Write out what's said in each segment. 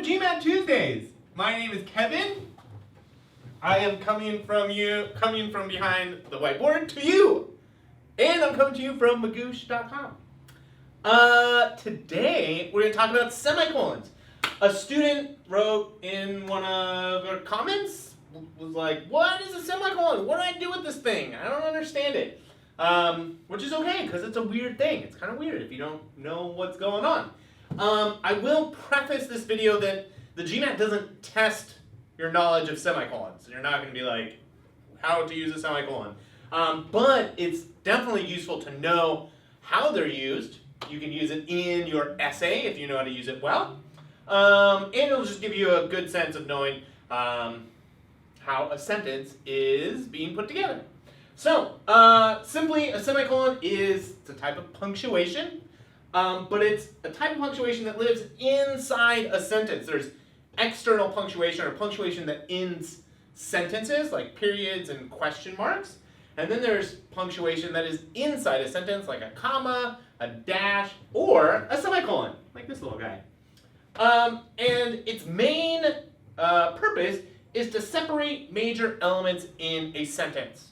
GMAT Tuesdays. My name is Kevin. I am coming from behind the whiteboard to you. And I'm coming to you from Magoosh.com. Today we're going to talk about semicolons. A student wrote in one of their comments, was like, what is a semicolon? What do I do with this thing? I don't understand it. Which is okay, because it's a weird thing. It's kind of weird if you don't know what's going on. I will preface this video that the GMAT doesn't test your knowledge of semicolons. You're not going to be like, how to use a semicolon. But it's definitely useful to know how they're used. You can use it in your essay if you know how to use it well. And it'll just give you a good sense of knowing how a sentence is being put together. So, simply a semicolon is a type of punctuation, but it's a type of punctuation that lives inside a sentence. There's external punctuation or punctuation that ends sentences, like periods and question marks. And then there's punctuation that is inside a sentence, like a comma, a dash, or a semicolon, like this little guy. And its main purpose is to separate major elements in a sentence.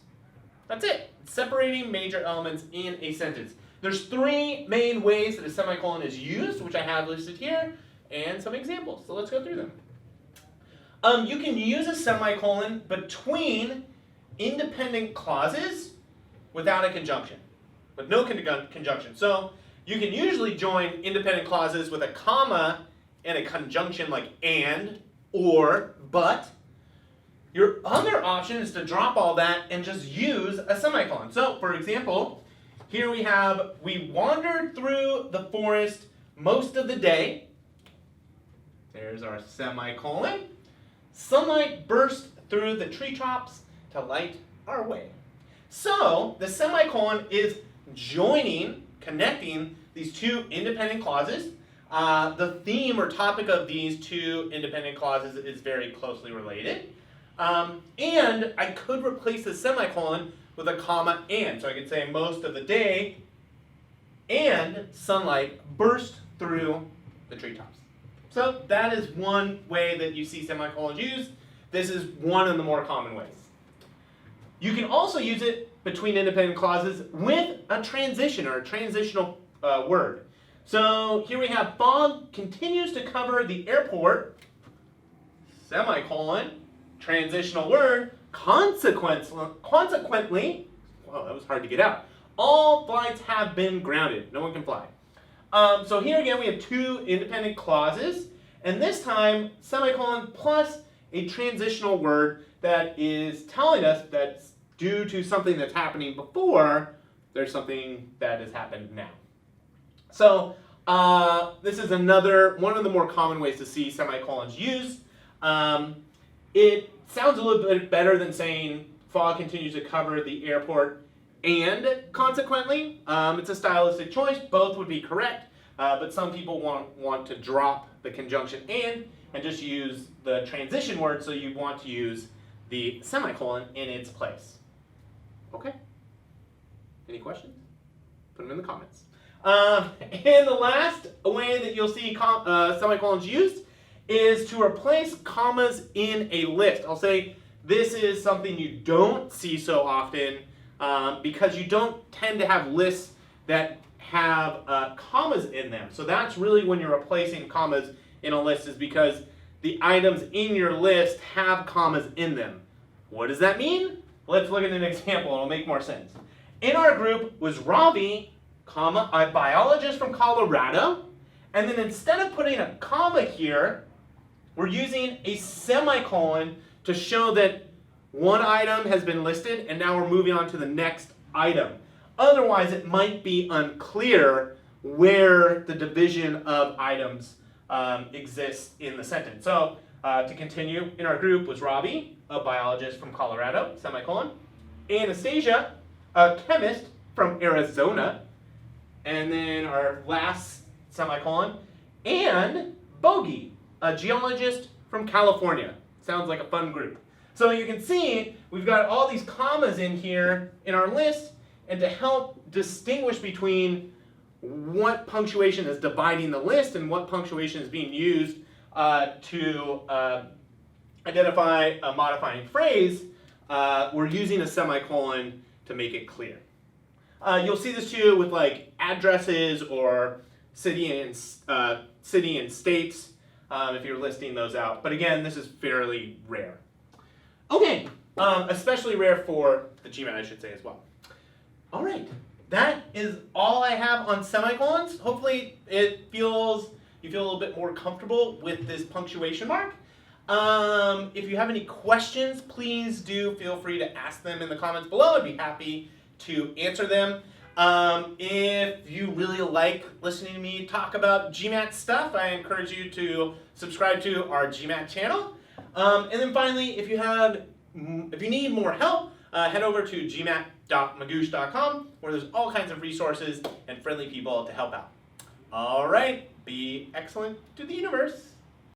That's it. Separating major elements in a sentence. There's three main ways that a semicolon is used, which I have listed here, and some examples. So let's go through them. You can use a semicolon between independent clauses without a conjunction, with no conjunction. So you can usually join independent clauses with a comma and a conjunction like and, or, but. Your other option is to drop all that and just use a semicolon. So, for example, here we have, we wandered through the forest most of the day. There's our semicolon. Sunlight burst through the treetops to light our way. So, the semicolon is joining, connecting these two independent clauses. The theme or topic of these two independent clauses is very closely related. And I could replace the semicolon with a comma and. So I could say most of the day and sunlight burst through the treetops. So that is one way that you see semicolons used. This is one of the more common ways. You can also use it between independent clauses with a transition or a transitional word. So here we have fog continues to cover the airport, semicolon, transitional word, consequently, whoa, that was hard to get out. All flights have been grounded. No one can fly. So here again we have two independent clauses, and this time semicolon plus a transitional word that is telling us that due to something that's happening before, there's something that has happened now. So this is another one of the more common ways to see semicolons used. It sounds a little bit better than saying fog continues to cover the airport and consequently. It's a stylistic choice. Both would be correct, but some people want to drop the conjunction and just use the transition word, so you want to use the semicolon in its place. Okay? Any questions? Put them in the comments. And the last way that you'll see semicolons used is to replace commas in a list. I'll say this is something you don't see so often because you don't tend to have lists that have commas in them. So that's really when you're replacing commas in a list, is because the items in your list have commas in them. What does that mean? Let's look at an example. It'll make more sense. In our group was Ravi, comma, a biologist from Colorado, and then instead of putting a comma here, we're using a semicolon to show that one item has been listed and now we're moving on to the next item. Otherwise, it might be unclear where the division of items exists in the sentence. So to continue, in our group was Robbie, a biologist from Colorado, semicolon, Anastasia, a chemist from Arizona, and then our last semicolon, and Bogey, a geologist from California. Sounds like a fun group. So you can see we've got all these commas in here in our list, and to help distinguish between what punctuation is dividing the list and what punctuation is being used to identify a modifying phrase, we're using a semicolon to make it clear. You'll see this too with like addresses or city and states if you're listing those out. But again, this is fairly rare. Okay, especially rare for the GMAT, I should say as well. All right, that is all I have on semicolons. Hopefully you feel a little bit more comfortable with this punctuation mark. If you have any questions, please do feel free to ask them in the comments below. I'd be happy to answer them. If you really like listening to me talk about GMAT stuff, I encourage you to subscribe to our GMAT channel. And then finally, if you need more help, head over to gmat.magoosh.com, where there's all kinds of resources and friendly people to help out. All right, be excellent to the universe.